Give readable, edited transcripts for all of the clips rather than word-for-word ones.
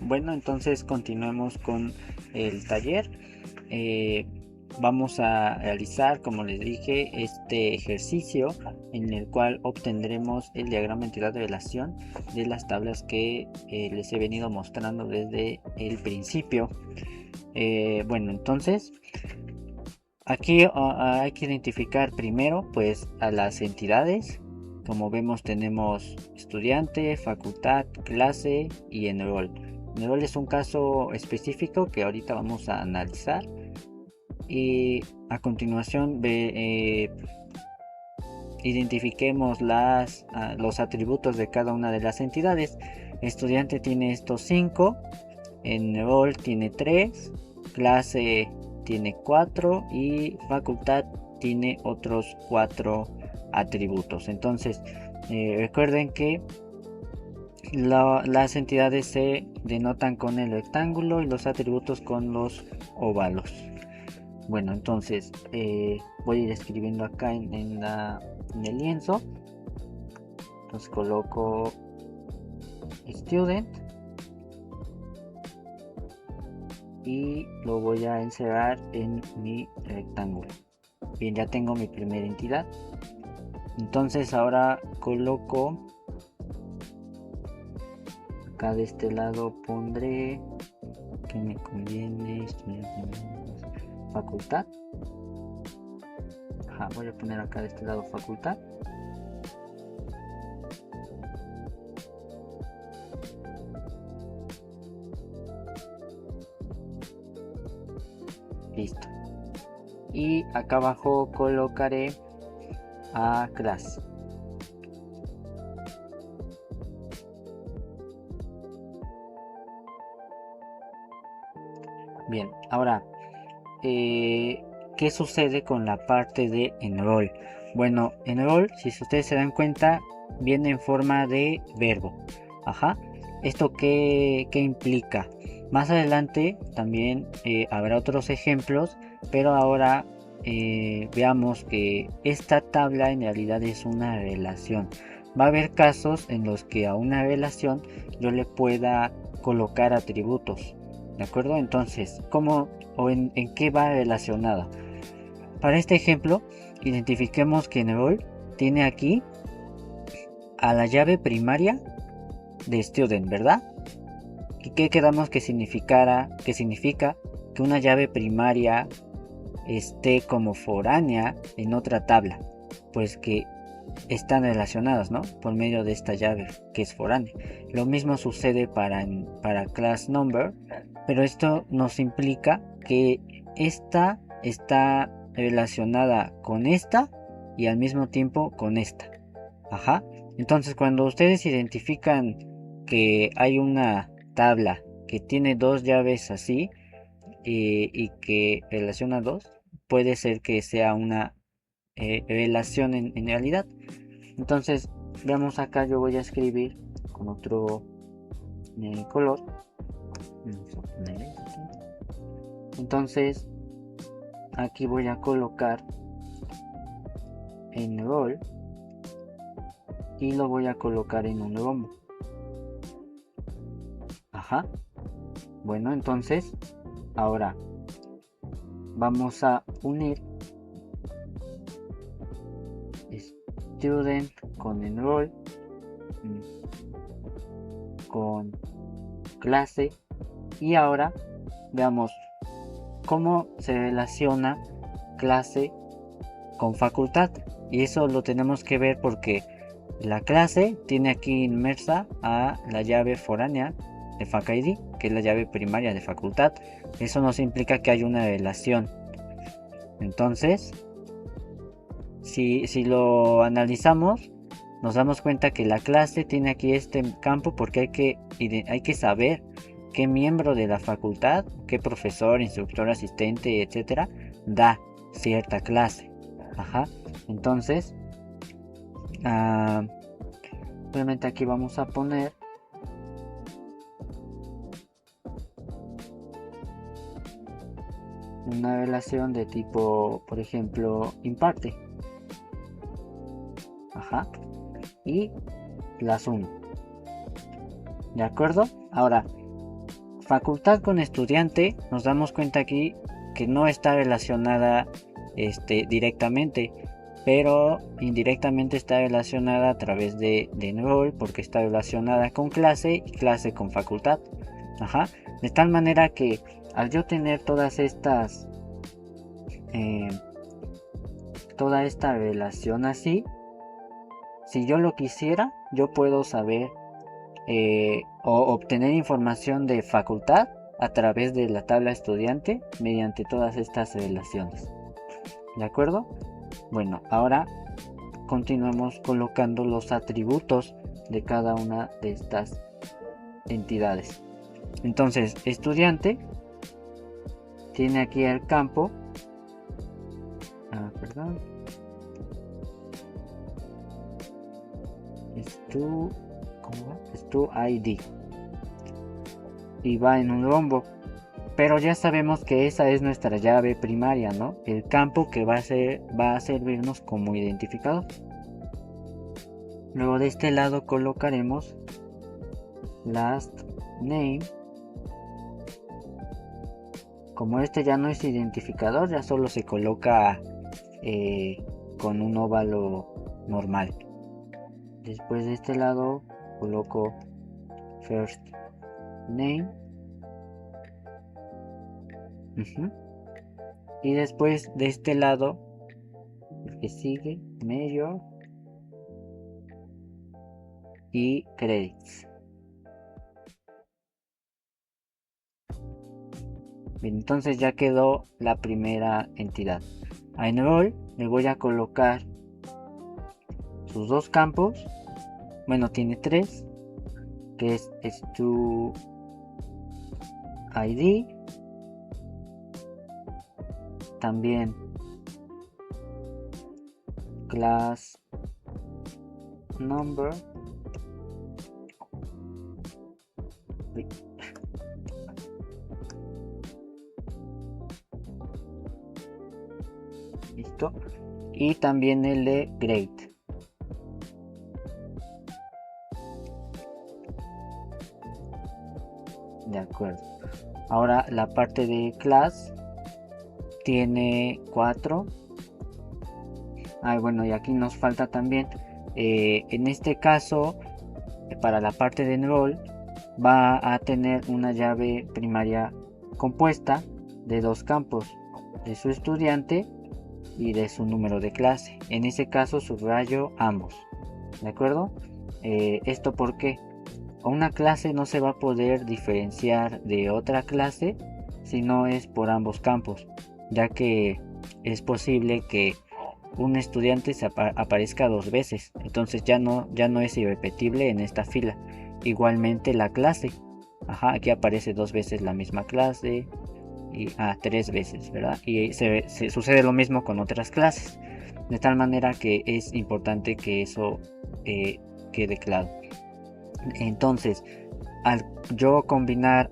Bueno, entonces continuemos con el taller. Eh, Vamos a realizar, como les dije, este ejercicio en el cual obtendremos el diagrama de entidad de relación de las tablas que les he venido mostrando desde el principio. Bueno, entonces aquí hay que identificar primero pues a las entidades. Como vemos tenemos estudiante, facultad, clase y enroll. Enroll es un caso específico que ahorita vamos a analizar y a continuación identifiquemos los atributos de cada una de las entidades. Estudiante tiene estos 5, enroll tiene 3, clase tiene 4 y facultad tiene otros 4 atributos. Entonces recuerden que las entidades se denotan con el rectángulo y los atributos con los óvalos. Bueno, entonces voy a ir escribiendo acá en el lienzo. Entonces coloco student y lo voy a encerrar en mi rectángulo. Bien, ya tengo mi primera entidad. Entonces ahora coloco acá de este lado, pondré que me conviene facultad. Voy a poner acá de este lado facultad. Listo. Y acá abajo colocaré a clase. Bien, ahora ¿qué sucede con la parte de enroll? Bueno, enroll, si ustedes se dan cuenta, viene en forma de verbo. ¿Esto qué implica? Más adelante también habrá otros ejemplos, pero ahora veamos que esta tabla en realidad es una relación. Va a haber casos en los que a una relación yo le pueda colocar atributos. ¿De acuerdo? Entonces, ¿cómo o en qué va relacionada? Para este ejemplo, identifiquemos que enroll tiene aquí a la llave primaria de student, ¿verdad? ¿Y qué quedamos que significa que una llave primaria esté como foránea en otra tabla? Pues que están relacionadas, ¿no? Por medio de esta llave que es foránea. Lo mismo sucede para class number, pero esto nos implica que esta está relacionada con esta y al mismo tiempo con esta. Entonces cuando ustedes identifican que hay una tabla que tiene dos llaves así y que relaciona dos, puede ser que sea una relación en realidad. Entonces veamos acá, yo voy a escribir con otro color. Vamos a poner este. Entonces aquí voy a colocar enroll y lo voy a colocar en un rombo. Bueno, entonces ahora vamos a unir student con enroll con clase y ahora veamos cómo se relaciona clase con facultad, y eso lo tenemos que ver porque la clase tiene aquí inmersa a la llave foránea de FacID, que es la llave primaria de facultad. Eso nos implica que hay una relación. Entonces si lo analizamos, nos damos cuenta que la clase tiene aquí este campo porque hay que saber qué miembro de la facultad, qué profesor, instructor, asistente, etcétera, da cierta clase. Entonces obviamente aquí vamos a poner una relación de tipo, por ejemplo, imparte. Y las 1. ¿De acuerdo? Ahora, facultad con estudiante, nos damos cuenta aquí que no está relacionada directamente, pero indirectamente está relacionada a través de enroll, porque está relacionada con clase y clase con facultad. Ajá. De tal manera que al yo tener todas estas toda esta relación así, si yo lo quisiera, yo puedo saber o obtener información de facultad a través de la tabla estudiante mediante todas estas relaciones. ¿De acuerdo? Bueno, ahora continuemos colocando los atributos de cada una de estas entidades. Entonces, estudiante tiene aquí el campo. Perdón. Es tu ID. Y va en un rombo. Pero ya sabemos que esa es nuestra llave primaria, ¿no? El campo que va a servirnos como identificador. Luego de este lado colocaremos last name. Como este ya no es identificador, ya solo se coloca con un óvalo normal. Después de este lado coloco first name. Y después de este lado, el que sigue, major y credits. Bien, entonces ya quedó la primera entidad. A enroll le voy a colocar sus dos campos. Bueno, tiene tres, que es tu ID, también class number, listo, y también el de grade. De acuerdo. Ahora la parte de class tiene 4. Bueno, y aquí nos falta también en este caso para la parte de enroll va a tener una llave primaria compuesta de dos campos, de su estudiante y de su número de clase. En ese caso subrayo ambos. ¿De acuerdo? ¿Esto por qué? Una clase no se va a poder diferenciar de otra clase si no es por ambos campos, ya que es posible que un estudiante se aparezca dos veces, entonces ya no es irrepetible en esta fila. Igualmente la clase, aquí aparece dos veces la misma clase y tres veces, ¿verdad? Y se sucede lo mismo con otras clases, de tal manera que es importante que eso quede claro. Entonces, al yo combinar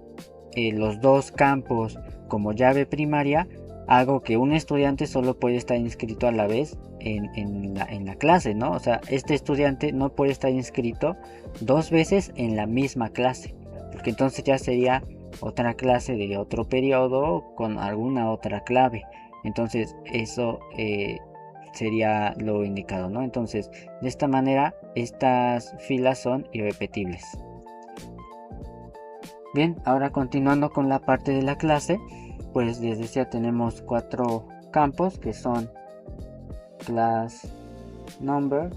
los dos campos como llave primaria, hago que un estudiante solo puede estar inscrito a la vez en la clase, ¿no? O sea, este estudiante no puede estar inscrito dos veces en la misma clase, porque entonces ya sería otra clase de otro periodo con alguna otra clave. Entonces eso sería lo indicado, ¿no? Entonces, de esta manera, estas filas son irrepetibles. Bien, ahora continuando con la parte de la clase, pues les decía, tenemos 4 campos que son class number,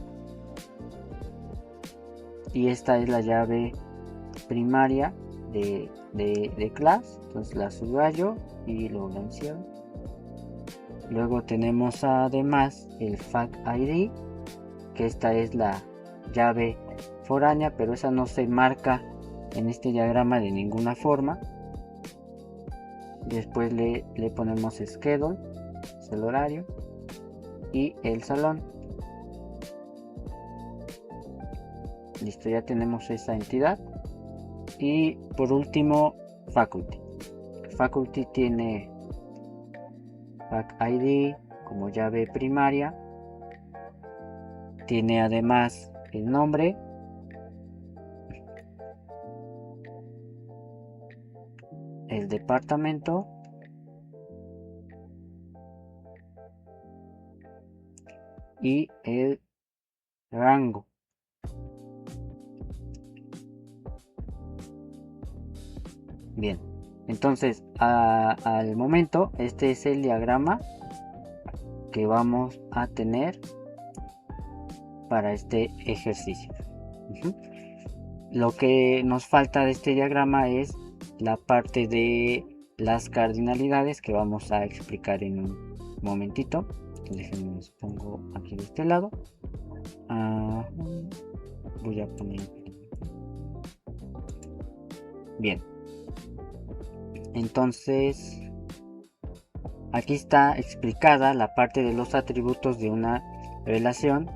y esta es la llave primaria de class, entonces la subrayo y lo menciono. Luego tenemos además el fac ID, que esta es la llave foránea, pero esa no se marca en este diagrama de ninguna forma. Después le ponemos schedule, es el horario, y el salón. Listo, ya tenemos esa entidad. Y por último, faculty. Faculty tiene fac ID como llave primaria. Tiene además el nombre, el departamento y el rango. Bien, entonces al momento este es el diagrama que vamos a tener para este ejercicio. Lo que nos falta de este diagrama es la parte de las cardinalidades que vamos a explicar en un momentito. Déjenme, les pongo aquí de este lado. Voy a poner bien. Entonces aquí está explicada la parte de los atributos de una relación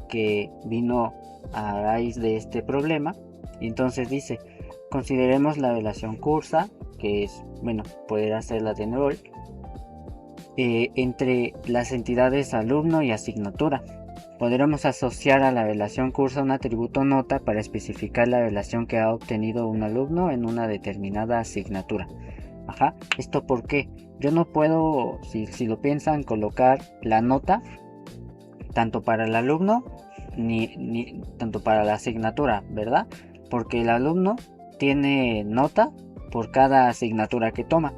que vino a raíz de este problema. Y entonces dice, consideremos la relación cursa, que es, bueno, poder hacerla de nuevo, entre las entidades alumno y asignatura. Podremos asociar a la relación cursa un atributo nota para especificar la relación que ha obtenido un alumno en una determinada asignatura. ¿Esto por qué? Yo no puedo, si lo piensan, colocar la nota tanto para el alumno ni tanto para la asignatura, ¿verdad? Porque el alumno tiene nota por cada asignatura que toma.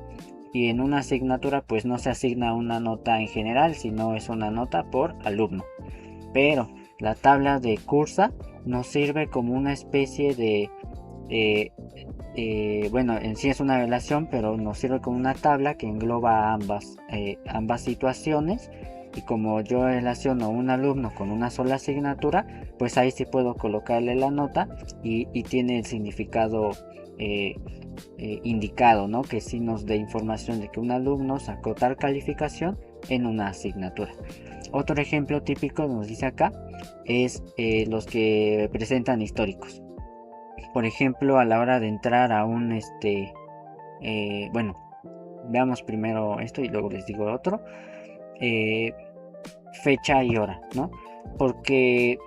Y en una asignatura pues no se asigna una nota en general, sino es una nota por alumno. Pero la tabla de cursa nos sirve como una especie de... bueno, en sí es una relación, pero nos sirve como una tabla que engloba ambas situaciones. Y como yo relaciono un alumno con una sola asignatura, pues ahí sí puedo colocarle la nota y tiene el significado indicado, ¿no? Que sí nos dé información de que un alumno sacó tal calificación en una asignatura. Otro ejemplo típico nos dice acá es los que presentan históricos. Por ejemplo, a la hora de entrar a un bueno, veamos primero esto y luego les digo otro. Fecha y hora, ¿no? Porque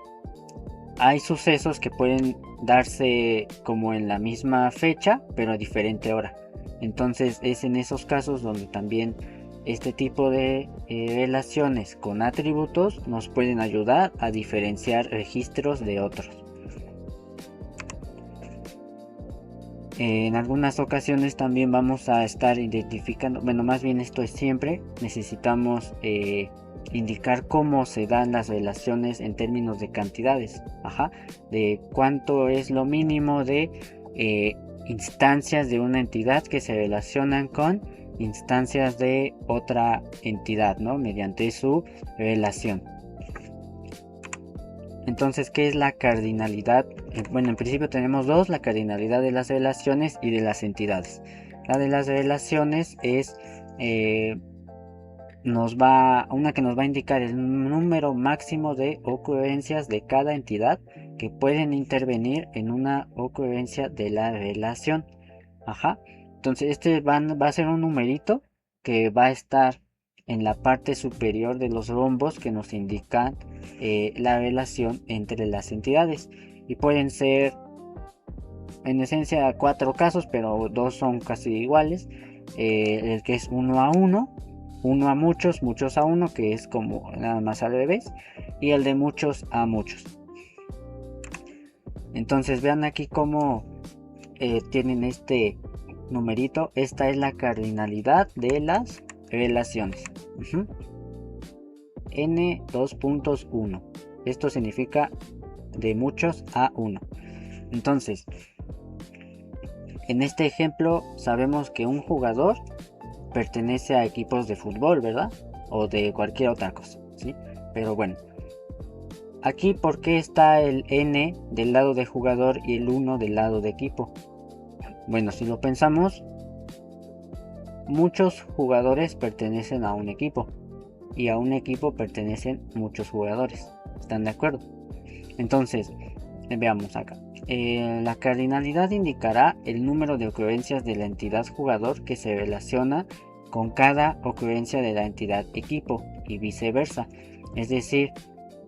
hay sucesos que pueden darse como en la misma fecha, pero a diferente hora. Entonces es en esos casos donde también este tipo de relaciones con atributos nos pueden ayudar a diferenciar registros de otros. En algunas ocasiones también vamos a estar identificando, bueno, más bien esto es siempre, necesitamos indicar cómo se dan las relaciones en términos de cantidades, de cuánto es lo mínimo de instancias de una entidad que se relacionan con instancias de otra entidad, ¿no? Mediante su relación. Entonces, ¿qué es la cardinalidad? Bueno, en principio tenemos dos, la cardinalidad de las relaciones y de las entidades. La de las relaciones es una que nos va a indicar el número máximo de ocurrencias de cada entidad que pueden intervenir en una ocurrencia de la relación. Entonces este va a ser un numerito que va a estar en la parte superior de los rombos que nos indican la relación entre las entidades. Y pueden ser en esencia 4 casos, pero 2 son casi iguales. El que es 1 a 1, 1 a muchos, muchos a 1, que es como nada más al revés, y el de muchos a muchos. Entonces vean aquí cómo tienen este numerito. Esta es la cardinalidad de las relaciones. N2.1. Esto significa de muchos a 1. Entonces, en este ejemplo sabemos que un jugador pertenece a equipos de fútbol, ¿verdad? O de cualquier otra cosa, ¿sí? Pero bueno, aquí ¿por qué está el N del lado de jugador y el 1 del lado de equipo? Bueno, si lo pensamos, muchos jugadores pertenecen a un equipo y a un equipo pertenecen muchos jugadores. ¿Están de acuerdo? Entonces, veamos acá. La cardinalidad indicará el número de ocurrencias de la entidad jugador que se relaciona con cada ocurrencia de la entidad equipo y viceversa. Es decir,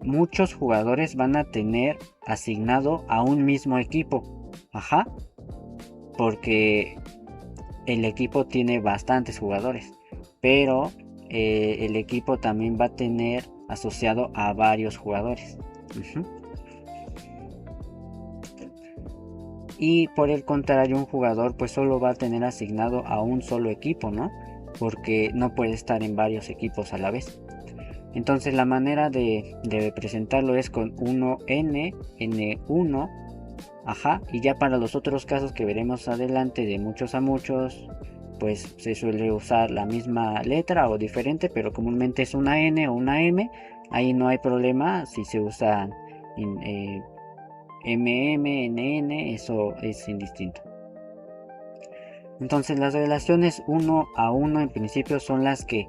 muchos jugadores van a tener asignado a un mismo equipo. Porque el equipo tiene bastantes jugadores, pero el equipo también va a tener asociado a varios jugadores. Y por el contrario, un jugador pues solo va a tener asignado a un solo equipo, ¿no? Porque no puede estar en varios equipos a la vez. Entonces la manera de representarlo es con 1n, n1, y ya para los otros casos que veremos adelante de muchos a muchos, pues se suele usar la misma letra o diferente, pero comúnmente es una n o una m. Ahí no hay problema si se usa NN, eso es indistinto. Entonces las relaciones 1 a 1 en principio son las que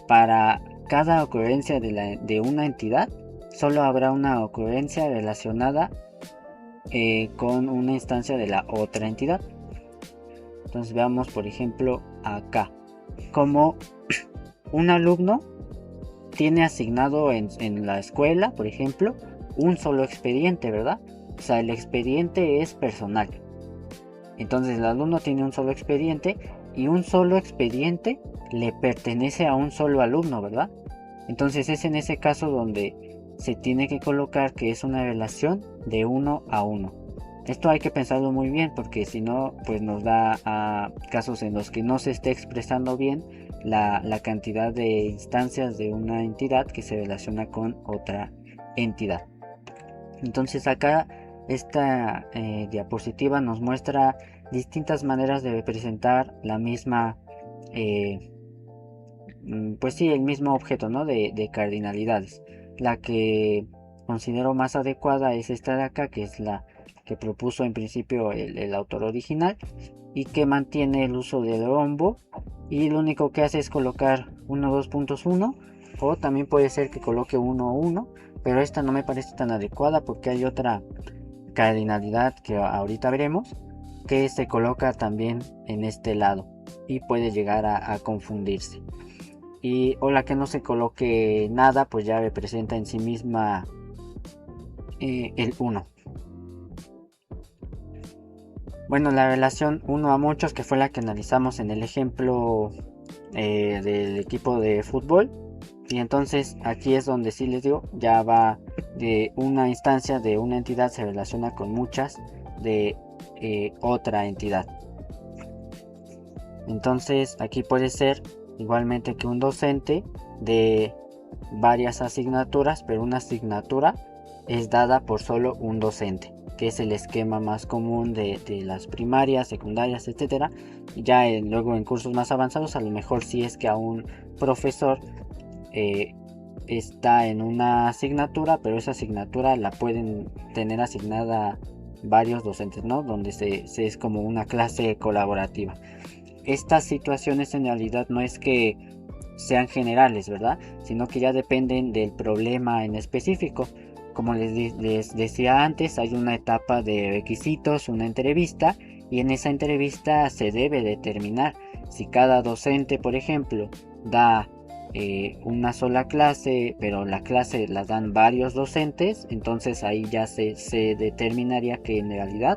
para cada ocurrencia de una entidad solo habrá una ocurrencia relacionada con una instancia de la otra entidad. Entonces veamos por ejemplo acá como un alumno tiene asignado en la escuela, por ejemplo, un solo expediente, ¿verdad? O sea, el expediente es personal. Entonces el alumno tiene un solo expediente y un solo expediente le pertenece a un solo alumno, ¿verdad? Entonces es en ese caso donde se tiene que colocar que es una relación de 1 a 1. Esto hay que pensarlo muy bien porque si no, pues nos da a casos en los que no se esté expresando bien la cantidad de instancias de una entidad que se relaciona con otra entidad. Entonces acá esta diapositiva nos muestra distintas maneras de representar la misma, pues sí, el mismo objeto, ¿no? de cardinalidades. La que considero más adecuada es esta de acá, que es la que propuso en principio el autor original y que mantiene el uso del rombo, y lo único que hace es colocar 1,2.1, o también puede ser que coloque 1,1, pero esta no me parece tan adecuada porque hay otra cardinalidad que ahorita veremos que se coloca también en este lado y puede llegar a confundirse. O la que no se coloque nada, pues ya representa en sí misma el 1. Bueno, la relación 1 a muchos, que fue la que analizamos en el ejemplo del equipo de fútbol. Y entonces aquí es donde sí les digo, ya va de una instancia de una entidad se relaciona con muchas de otra entidad. Entonces aquí puede ser igualmente que un docente de varias asignaturas, pero una asignatura es dada por solo un docente, que es el esquema más común de las primarias, secundarias, etcétera. Ya luego en cursos más avanzados, a lo mejor sí es que a un profesor está en una asignatura, pero esa asignatura la pueden tener asignada varios docentes, ¿no? Donde se es como una clase colaborativa. Estas situaciones en realidad no es que sean generales, ¿verdad? Sino que ya dependen del problema en específico. Como les decía antes, hay una etapa de requisitos, una entrevista, y en esa entrevista se debe determinar si cada docente, por ejemplo, da una sola clase, pero la clase la dan varios docentes, entonces ahí ya se determinaría que en realidad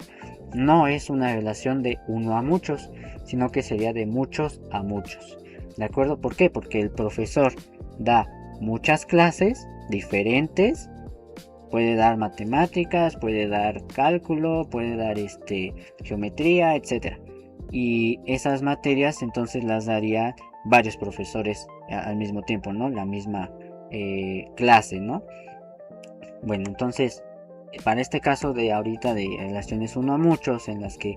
no es una relación de 1 a muchos, sino que sería de muchos a muchos. ¿De acuerdo? ¿Por qué? Porque el profesor da muchas clases diferentes. Puede dar matemáticas, puede dar cálculo, puede dar geometría, etc. Y esas materias entonces las daría varios profesores al mismo tiempo, ¿no? La misma clase, ¿no? Bueno, entonces, para este caso de ahorita de relaciones 1 a muchos, en las que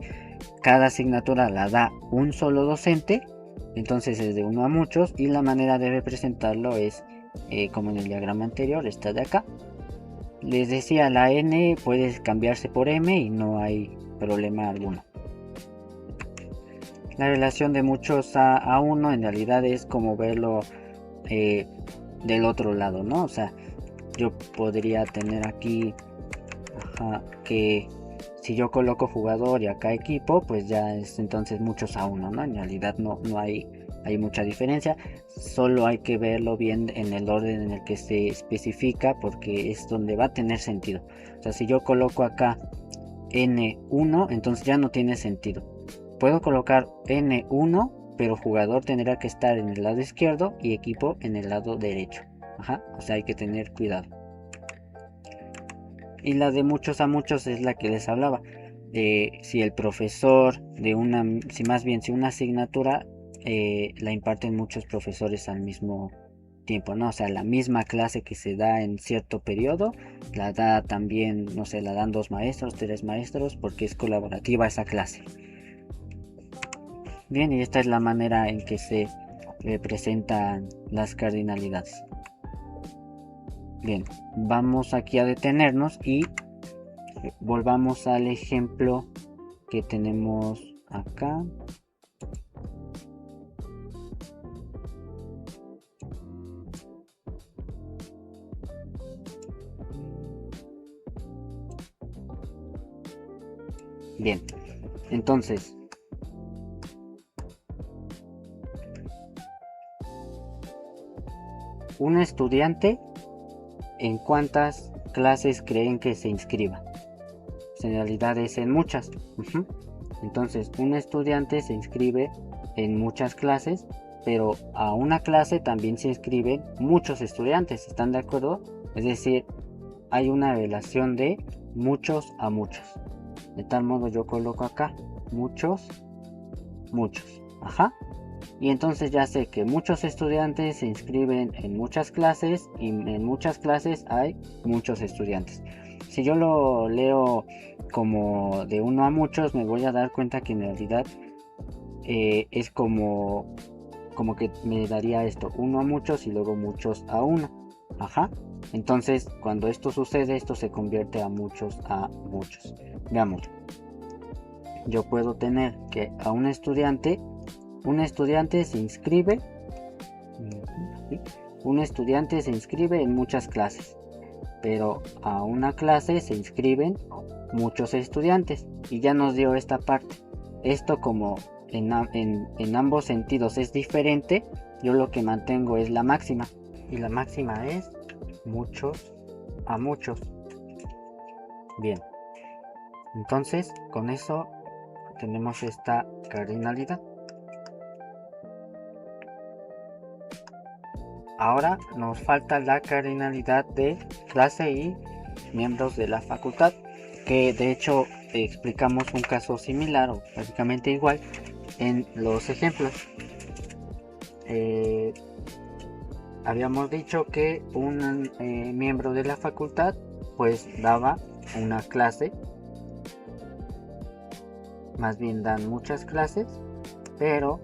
cada asignatura la da un solo docente, entonces es de 1 a muchos, y la manera de representarlo es como en el diagrama anterior, esta de acá. Les decía, la n puede cambiarse por m y no hay problema alguno. La relación de muchos a 1 en realidad es como verlo del otro lado, ¿no? O sea, yo podría tener aquí que si yo coloco jugador y acá equipo, pues ya es entonces muchos a 1, ¿no? En realidad no hay mucha diferencia, solo hay que verlo bien en el orden en el que se especifica, porque es donde va a tener sentido. O sea, si yo coloco acá n1, entonces ya no tiene sentido, puedo colocar N1, pero jugador tendrá que estar en el lado izquierdo y equipo en el lado derecho. Ajá, o sea, hay que tener cuidado. Y la de muchos a muchos es la que les hablaba. Si el profesor de una, si una asignatura la imparten muchos profesores al mismo tiempo, ¿no? O sea, la misma clase que se da en cierto periodo, la da también, no sé, la dan 2 maestros, 3 maestros, porque es colaborativa esa clase. Bien, y esta es la manera en que se representan las cardinalidades. Bien, vamos aquí a detenernos y volvamos al ejemplo que tenemos acá. Bien, entonces un estudiante, ¿en cuántas clases creen que se inscriba? En realidad es en muchas. Entonces, un estudiante se inscribe en muchas clases, pero a una clase también se inscriben muchos estudiantes, ¿están de acuerdo? Es decir, hay una relación de muchos a muchos. De tal modo yo coloco acá muchos, muchos. Ajá. Y entonces ya sé que muchos estudiantes se inscriben en muchas clases y en muchas clases hay muchos estudiantes. Si yo lo leo como de uno a muchos, me voy a dar cuenta que en realidad es como que me daría esto, uno a muchos y luego muchos a uno. Ajá. Entonces, cuando esto sucede, esto se convierte a muchos a muchos. Veamos. Yo puedo tener que a un estudiante se inscribe. Un estudiante se inscribe en muchas clases, pero a una clase se inscriben muchos estudiantes, y ya nos dio esta parte. Esto, como en ambos sentidos es diferente, yo lo que mantengo es la máxima, y la máxima es muchos a muchos. Bien, entonces con eso tenemos esta cardinalidad. Ahora nos falta la cardinalidad de clase y miembros de la facultad, que de hecho explicamos un caso similar o prácticamente igual en los ejemplos. Habíamos dicho que un miembro de la facultad pues daba una clase, más bien dan muchas clases, pero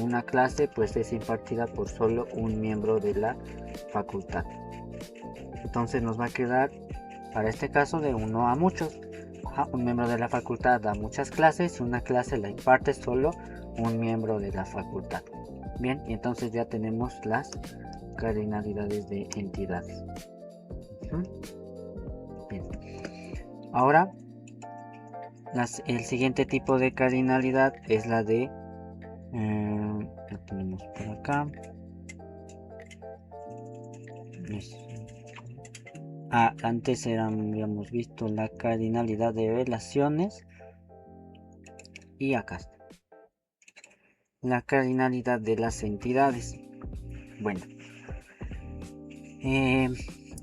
una clase pues es impartida por solo un miembro de la facultad. Entonces nos va a quedar para este caso de uno a muchos. Un miembro de la facultad da muchas clases y una clase la imparte solo un miembro de la facultad. Bien, y entonces ya tenemos las cardinalidades de entidades. Bien. Ahora el siguiente tipo de cardinalidad es la de lo tenemos por acá. Antes habíamos visto la cardinalidad de relaciones, y acá está la cardinalidad de las entidades. Bueno,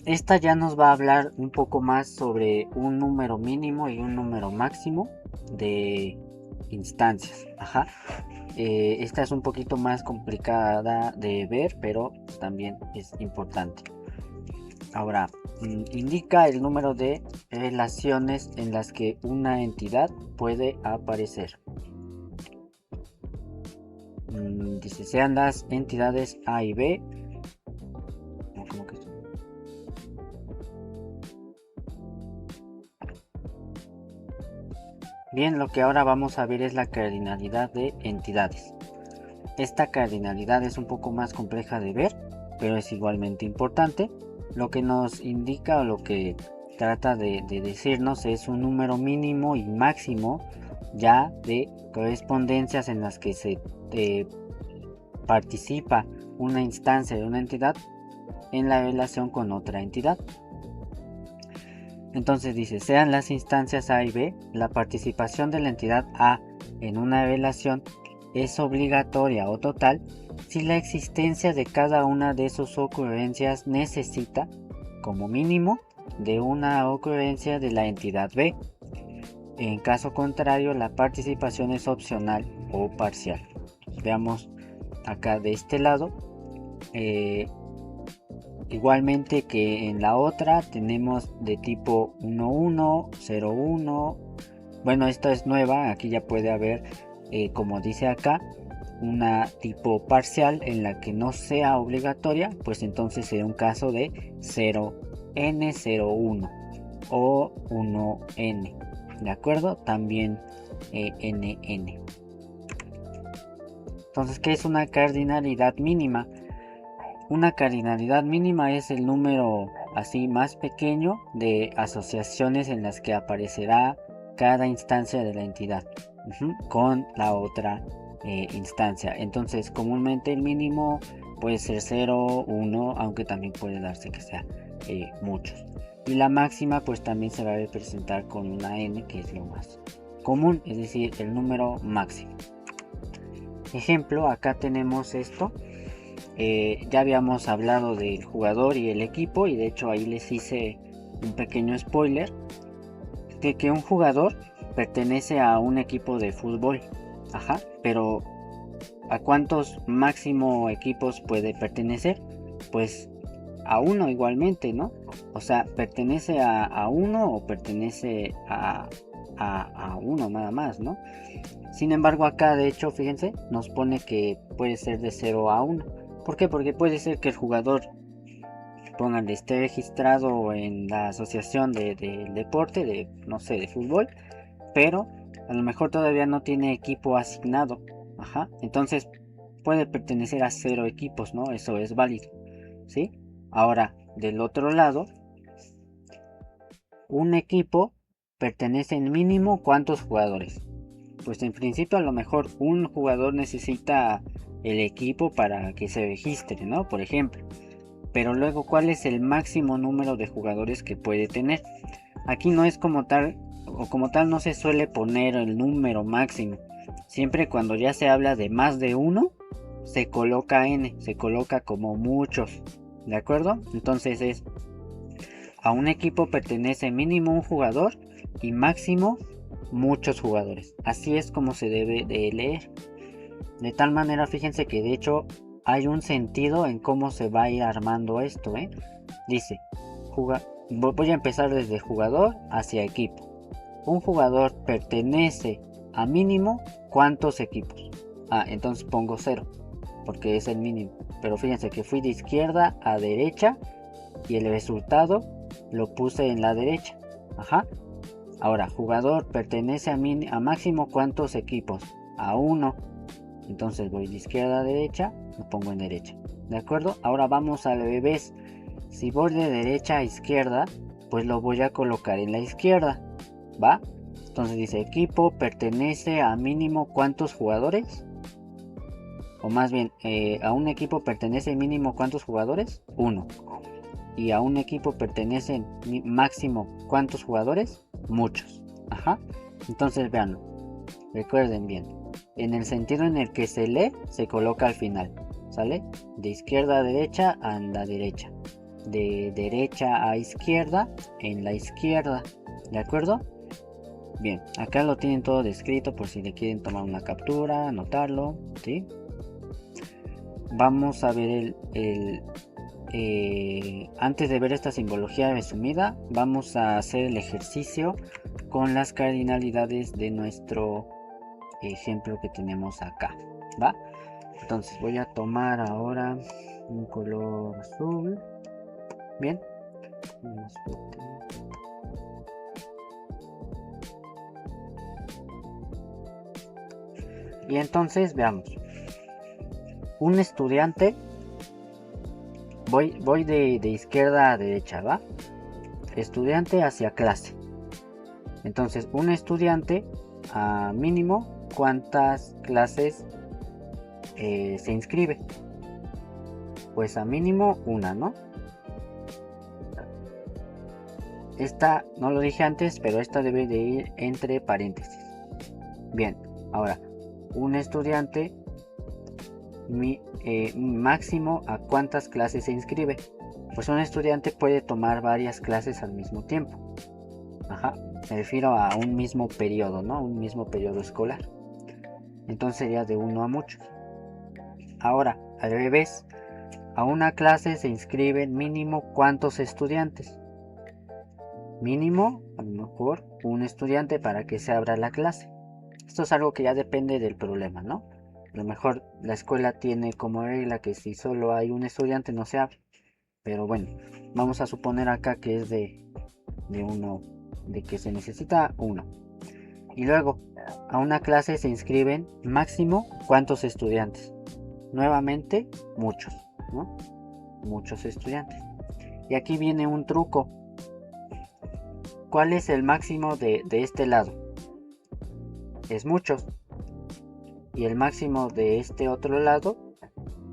esta ya nos va a hablar un poco más sobre un número mínimo y un número máximo de instancias. Ajá. Esta es un poquito más complicada de ver, pero también es importante. Ahora, indica el número de relaciones en las que una entidad puede aparecer. Dice, sean las entidades A y B. ¿Cómo que Bien, lo que ahora vamos a ver es la cardinalidad de entidades. Esta cardinalidad es un poco más compleja de ver, pero es igualmente importante. Lo que nos indica o lo que trata de decirnos es un número mínimo y máximo ya de correspondencias en las que se participa una instancia de una entidad en la relación con otra entidad. Entonces dice, sean las instancias A y B, la participación de la entidad A en una relación es obligatoria o total si la existencia de cada una de sus ocurrencias necesita, como mínimo, de una ocurrencia de la entidad B. En caso contrario, la participación es opcional o parcial. Veamos acá de este lado. Igualmente que en la otra tenemos de tipo 1,1, 0,1. Bueno, esta es nueva, aquí ya puede haber, como dice acá, una tipo parcial en la que no sea obligatoria, pues entonces sería un caso de 0n01 o 1n, ¿de acuerdo? También nn. Entonces, ¿qué es una cardinalidad mínima? Una cardinalidad mínima es el número así más pequeño de asociaciones en las que aparecerá cada instancia de la entidad con la otra instancia. Entonces, comúnmente el mínimo puede ser 0, 1, aunque también puede darse que sea muchos. Y la máxima pues también se va a representar con una n, que es lo más común, es decir, el número máximo. Ejemplo, acá tenemos esto. Ya habíamos hablado del jugador y el equipo, y de hecho ahí les hice un pequeño spoiler de que un jugador pertenece a un equipo de fútbol, pero ¿a cuántos máximo equipos puede pertenecer? Pues a uno igualmente, ¿no? O sea, ¿pertenece a uno o pertenece a uno nada más, ¿no? Sin embargo, acá de hecho, fíjense, nos pone que puede ser de 0 a 1. ¿Por qué? Porque puede ser que el jugador, pónganle, esté registrado en la asociación del deporte, no sé, de fútbol, pero a lo mejor todavía no tiene equipo asignado. Entonces puede pertenecer a 0 equipos, ¿no? Eso es válido, ¿sí? Ahora, del otro lado, un equipo pertenece en mínimo ¿cuántos jugadores? Pues en principio a lo mejor un jugador necesita el equipo para que se registre, ¿no? Por ejemplo. Pero luego, ¿cuál es el máximo número de jugadores que puede tener? Aquí no es como tal, o como tal no se suele poner el número máximo. Siempre cuando ya se habla de más de uno, se coloca n, se coloca como muchos, ¿de acuerdo? Entonces a un equipo pertenece mínimo un jugador y máximo muchos jugadores. Así es como se debe de leer. De tal manera, fíjense que de hecho hay un sentido en cómo se va a ir armando esto, Dice, voy a empezar desde jugador hacia equipo. Un jugador pertenece a mínimo ¿cuántos equipos? Entonces pongo 0, porque es el mínimo. Pero fíjense que fui de izquierda a derecha y el resultado lo puse en la derecha. Ahora, jugador pertenece a máximo ¿cuántos equipos? A 1. Entonces voy de izquierda a derecha, lo pongo en derecha. ¿De acuerdo? Ahora vamos al revés. Si voy de derecha a izquierda, pues lo voy a colocar en la izquierda. ¿Va? Entonces dice, equipo pertenece a mínimo ¿cuántos jugadores? O más bien, a un equipo pertenece mínimo ¿cuántos jugadores? 1. Y a un equipo pertenece máximo ¿cuántos jugadores? Muchos. Entonces véanlo. Recuerden bien. En el sentido en el que se lee, se coloca al final. ¿Sale? De izquierda a derecha, en la derecha. De derecha a izquierda, en la izquierda. ¿De acuerdo? Bien, acá lo tienen todo descrito por si le quieren tomar una captura, anotarlo, ¿sí? Vamos a ver antes de ver esta simbología resumida, vamos a hacer el ejercicio con las cardinalidades de nuestro ejemplo que tenemos acá, ¿va? Entonces voy a tomar ahora un color azul. Bien. Y entonces veamos. Un estudiante, voy de izquierda a derecha, ¿va? Estudiante hacia clase. Entonces, un estudiante a mínimo, ¿cuántas clases se inscribe? Pues a mínimo una, ¿no? Esta, no lo dije antes, pero esta debe de ir entre paréntesis. Bien, Ahora, un estudiante máximo a cuántas clases se inscribe. Pues un estudiante puede tomar varias clases al mismo tiempo. Ajá, me refiero a un mismo periodo, ¿no? Un mismo periodo escolar. Entonces sería de 1 a muchos. Ahora, al revés, a una clase se inscriben mínimo ¿cuántos estudiantes? Mínimo, a lo mejor, un estudiante para que se abra la clase. Esto es algo que ya depende del problema, ¿no? A lo mejor la escuela tiene como regla que si solo hay un estudiante no se abre. Pero bueno, vamos a suponer acá que es de uno, de que se necesita uno. Y luego, a una clase se inscriben máximo ¿cuántos estudiantes? Nuevamente, muchos, ¿no? Muchos estudiantes. Y aquí viene un truco. ¿Cuál es el máximo de este lado? Es muchos. Y el máximo de este otro lado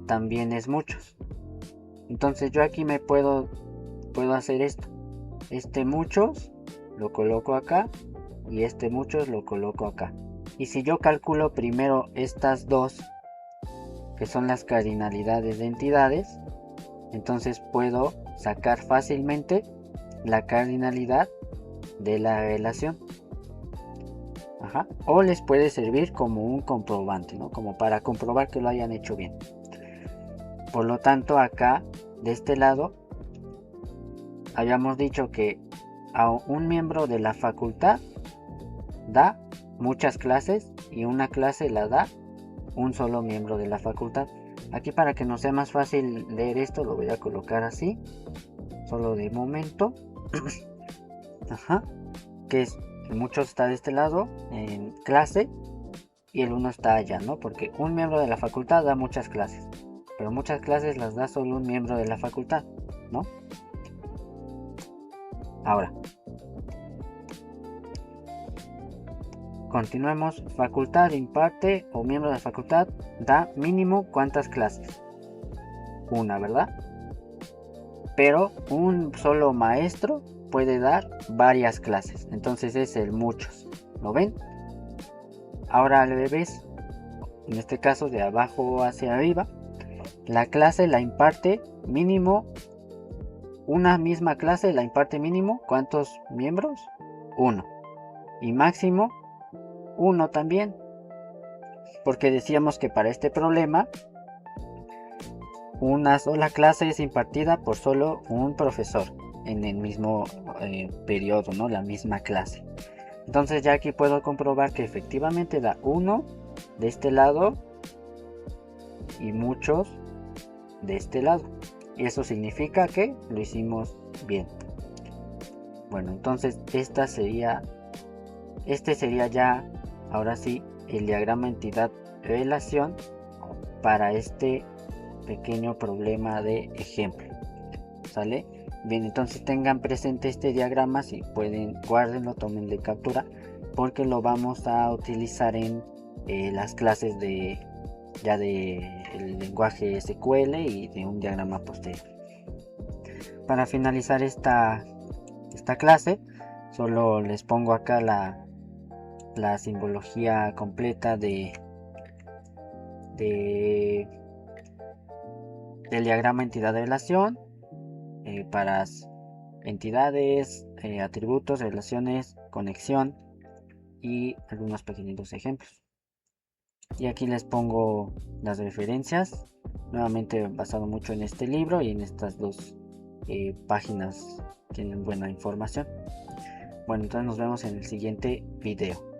también es muchos. Entonces yo aquí puedo hacer esto. Este muchos lo coloco acá y este muchos lo coloco acá. Y si yo calculo primero estas dos, que son las cardinalidades de entidades, entonces puedo sacar fácilmente la cardinalidad de la relación. Ajá. O les puede servir como un comprobante, ¿no? Como para comprobar que lo hayan hecho bien. Por lo tanto, acá, de este lado, habíamos dicho que a un miembro de la facultad da muchas clases y una clase la da un solo miembro de la facultad. Aquí, para que nos sea más fácil leer esto, lo voy a colocar así, solo de momento. Ajá. Que es, muchos está de este lado en clase y el uno está allá, ¿no? Porque un miembro de la facultad da muchas clases, pero muchas clases las da solo un miembro de la facultad, ¿no? Ahora, continuemos. Facultad imparte o miembro de la facultad da mínimo ¿cuántas clases? Una, ¿verdad? Pero un solo maestro puede dar varias clases, entonces es el muchos, ¿lo ven? Ahora al revés, en este caso de abajo hacia arriba, la clase la imparte mínimo, una misma clase la imparte mínimo, ¿cuántos miembros? Uno. Y máximo, uno también. Porque decíamos que para este problema, una sola clase es impartida por solo un profesor en el mismo periodo, ¿no? La misma clase. Entonces ya aquí puedo comprobar que efectivamente da uno de este lado y muchos de este lado. Y eso significa que lo hicimos bien. Bueno, entonces este sería ya, ahora sí, el diagrama entidad-relación para este pequeño problema de ejemplo. ¿Sale? Bien, entonces tengan presente este diagrama, si pueden guárdenlo, tómenle captura, porque lo vamos a utilizar en las clases de el lenguaje SQL y de un diagrama posterior. Para finalizar esta clase, solo les pongo acá la simbología completa del diagrama entidad de relación para entidades, atributos, relaciones, conexión y algunos pequeñitos ejemplos. Y aquí les pongo las referencias, nuevamente basado mucho en este libro y en estas dos páginas tienen buena información. Bueno, entonces nos vemos en el siguiente video.